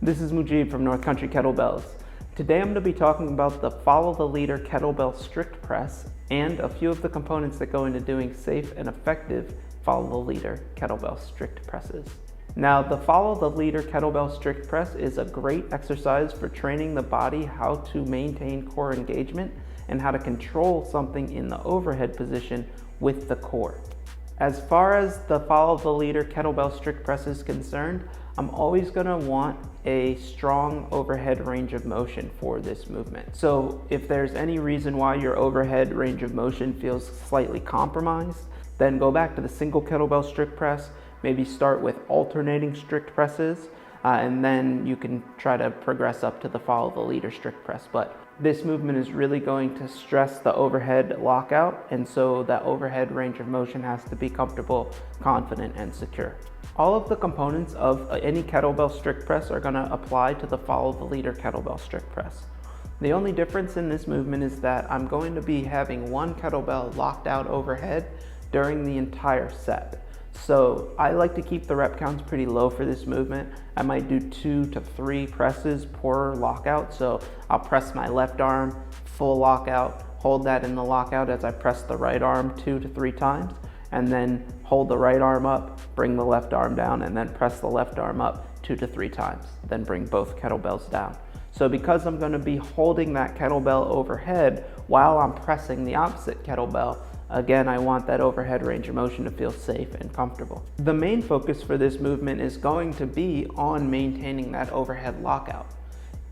This is Mujib from North Country Kettlebells. Today I'm going to be talking about the Follow the Leader Kettlebell Strict Press and a few of the components that go into doing safe and effective Follow the Leader Kettlebell Strict Presses. Now, the Follow the Leader Kettlebell Strict Press is a great exercise for training the body how to maintain core engagement and how to control something in the overhead position with the core. As far as the Follow the Leader Kettlebell Strict Press is concerned, I'm always going to want a strong overhead range of motion for this movement. So if there's any reason why your overhead range of motion feels slightly compromised, then go back to the single kettlebell strict press, maybe start with alternating strict presses, and then you can try to progress up to the Follow the Leader strict press. But this movement is really going to stress the overhead lockout, and so that overhead range of motion has to be comfortable, confident, and secure. All of the components of any kettlebell strict press are going to apply to the Follow the Leader kettlebell strict press. The only difference in this movement is that I'm going to be having one kettlebell locked out overhead during the entire set. So I like to keep the rep counts pretty low for this movement. I might do 2 to 3 presses per lockout. So I'll press my left arm, full lockout, hold that in the lockout as I press the right arm 2 to 3 times, and then hold the right arm up, bring the left arm down, and then press the left arm up 2 to 3 times, then bring both kettlebells down. So because I'm going to be holding that kettlebell overhead while I'm pressing the opposite kettlebell, again, I want that overhead range of motion to feel safe and comfortable. The main focus for this movement is going to be on maintaining that overhead lockout.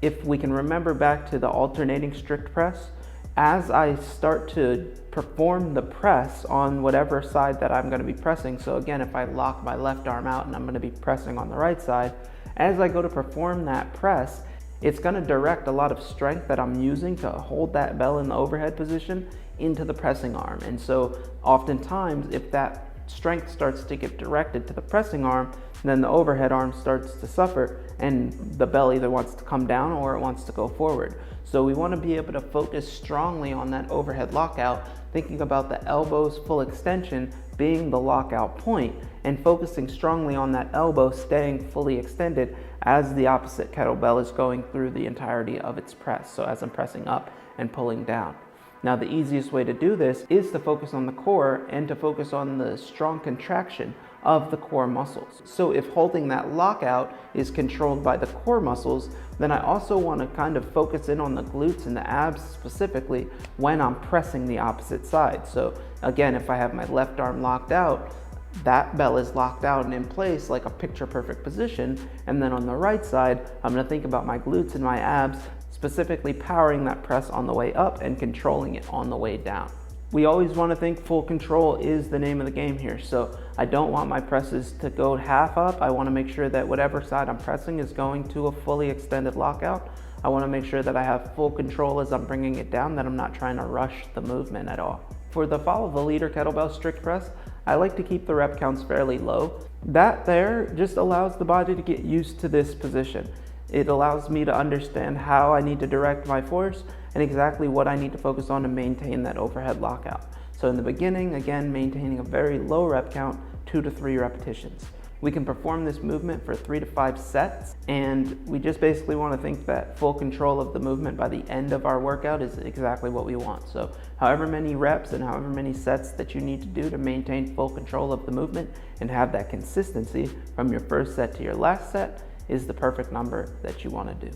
If we can remember back to the alternating strict press, as I start to perform the press on whatever side that I'm going to be pressing, so again, if I lock my left arm out and I'm going to be pressing on the right side, as I go to perform that press, it's going to direct a lot of strength that I'm using to hold that bell in the overhead position into the pressing arm. And so oftentimes, if that strength starts to get directed to the pressing arm, then the overhead arm starts to suffer and the bell either wants to come down or it wants to go forward. So we want to be able to focus strongly on that overhead lockout, thinking about the elbow's full extension being the lockout point and focusing strongly on that elbow staying fully extended as the opposite kettlebell is going through the entirety of its press. So as I'm pressing up and pulling down. Now, the easiest way to do this is to focus on the core and to focus on the strong contraction of the core muscles. So if holding that lockout is controlled by the core muscles, then I also want to kind of focus in on the glutes and the abs specifically when I'm pressing the opposite side. So again, if I have my left arm locked out, that bell is locked out and in place like a picture perfect position. And then on the right side, I'm going to think about my glutes and my abs, specifically powering that press on the way up and controlling it on the way down. We always want to think full control is the name of the game here. So I don't want my presses to go half up. I want to make sure that whatever side I'm pressing is going to a fully extended lockout. I want to make sure that I have full control as I'm bringing it down, that I'm not trying to rush the movement at all. For the Follow the Leader Kettlebell Strict Press, I like to keep the rep counts fairly low. That there just allows the body to get used to this position. It allows me to understand how I need to direct my force and exactly what I need to focus on to maintain that overhead lockout. So in the beginning, again, maintaining a very low rep count, 2 to 3 repetitions. We can perform this movement for 3 to 5 sets, and we just basically want to think that full control of the movement by the end of our workout is exactly what we want. So however many reps and however many sets that you need to do to maintain full control of the movement and have that consistency from your first set to your last set is the perfect number that you want to do.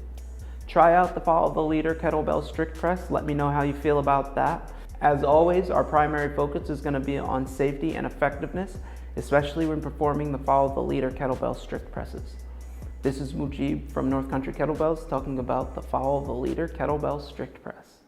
Try out the Follow the Leader Kettlebell Strict Press. Let me know how you feel about that. As always, our primary focus is going to be on safety and effectiveness, especially when performing the Follow the Leader Kettlebell Strict Presses. This is Mujib from North Country Kettlebells talking about the Follow the Leader Kettlebell Strict Press.